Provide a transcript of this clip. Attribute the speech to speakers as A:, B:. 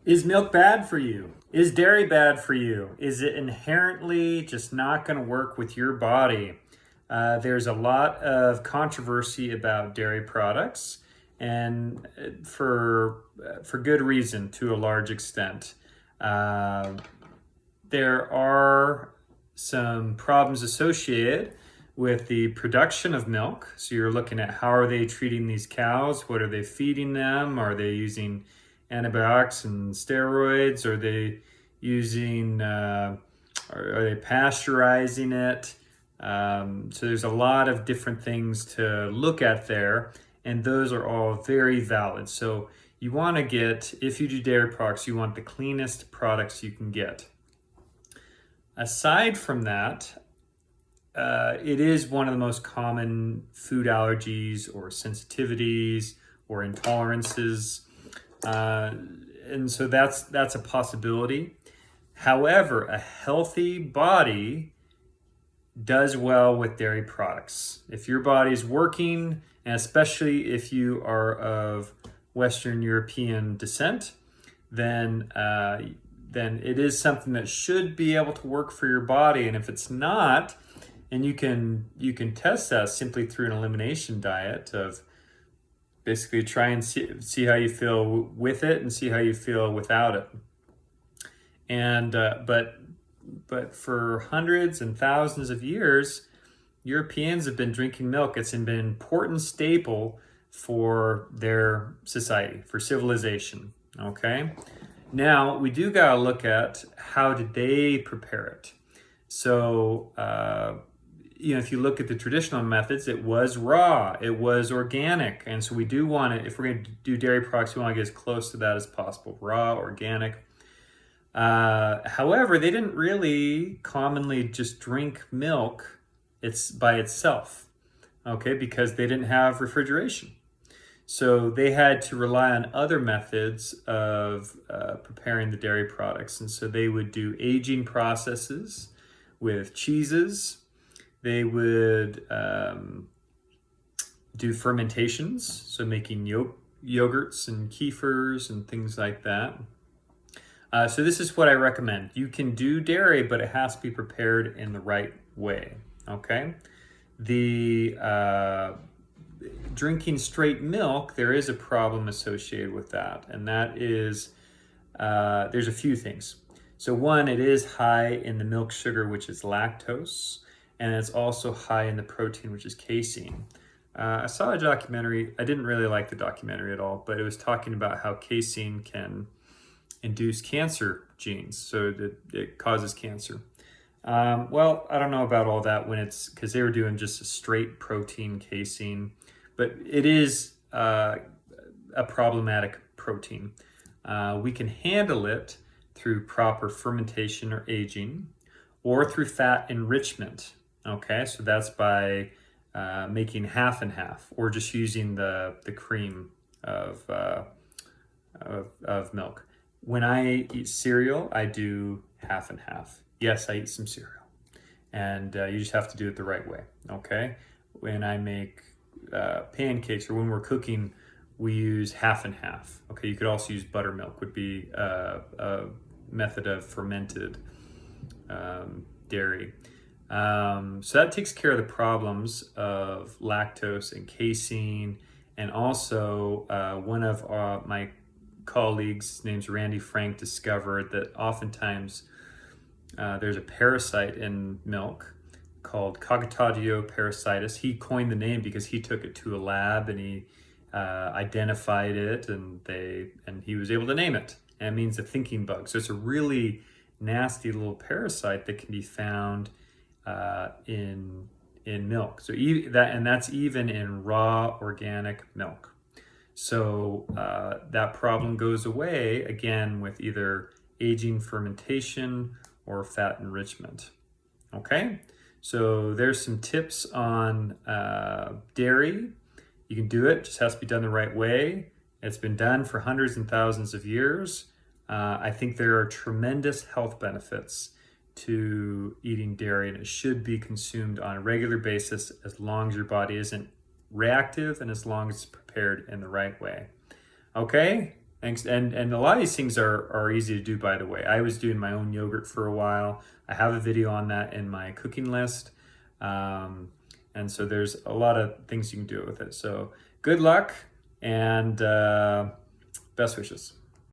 A: Is milk bad for you? Is dairy bad for you? Is it inherently just not going to work with your body? There's a lot of controversy about dairy products, and for good reason to a large extent. Uh, there are some problems associated with the production of milk. So you're looking at how are they treating these cows? What are they feeding them? Are they using antibiotics and steroids? Are they using, are they pasteurizing it? So there's a lot of different things to look at there, and those are all very valid. So you want to get, if you do dairy products, you want the cleanest products you can get. Aside from that, it is one of the most common food allergies or sensitivities or intolerances. And so that's a possibility. However, a healthy body does well with dairy products. If your body's working, and especially if you are of Western European descent, then it is something that should be able to work for your body. And if it's not, and you can test that simply through an elimination diet of basically try and see how you feel with it and see how you feel without it. And but for hundreds and thousands of years, Europeans have been drinking milk. It's been an important staple for their society, for civilization. Okay. Now we do gotta look at how did they prepare it. So if you look at the traditional methods, it was raw, it was organic, and so we do want to, if we're going to do dairy products, we want to get as close to that as possible, raw, organic. However, they didn't really commonly just drink milk by itself, okay, because they didn't have refrigeration. So they had to rely on other methods of preparing the dairy products. And so they would do aging processes with cheeses. They would do fermentations, so making yogurts and kefirs and things like that. So this is what I recommend. You can do dairy, but it has to be prepared in the right way, okay? The drinking straight milk, there is a problem associated with that, and that is there's a few things. So one, it is high in the milk sugar, which is lactose, and it's also high in the protein, which is casein. I saw a documentary. I didn't really like the documentary at all, but it was talking about how casein can induce cancer genes, so that it causes cancer. Well, I don't know about all that when it's, because they were doing just a straight protein casein, but it is a problematic protein. We can handle it through proper fermentation or aging, or through fat enrichment. Okay, so that's by making half and half, or just using the cream of milk. When I eat cereal, I do half and half. Yes, I eat some cereal, and you just have to do it the right way. Okay, when I make pancakes, or when we're cooking, we use half and half. Okay, you could also use buttermilk, would be a method of fermented dairy. So that takes care of the problems of lactose and casein. And also one of my colleagues, his name's Randy Frank, discovered that oftentimes there's a parasite in milk called Cockatodio parasitis. He coined the name because he took it to a lab and he identified it, and he was able to name it. And it means a thinking bug. So it's a really nasty little parasite that can be found in milk. So that's even in raw organic milk. So that problem goes away again with either aging, fermentation, or fat enrichment. Okay, so there's some tips on dairy. You can do it, just has to be done the right way. It's been done for hundreds and thousands of years. I think there are tremendous health benefits to eating dairy, and it should be consumed on a regular basis as long as your body isn't reactive and as long as it's prepared in the right way. Okay, Thanks. And a lot of these things are easy to do, by the way. I was doing my own yogurt for a while. I have a video on that in my cooking list. And so there's a lot of things you can do with it. So good luck and best wishes.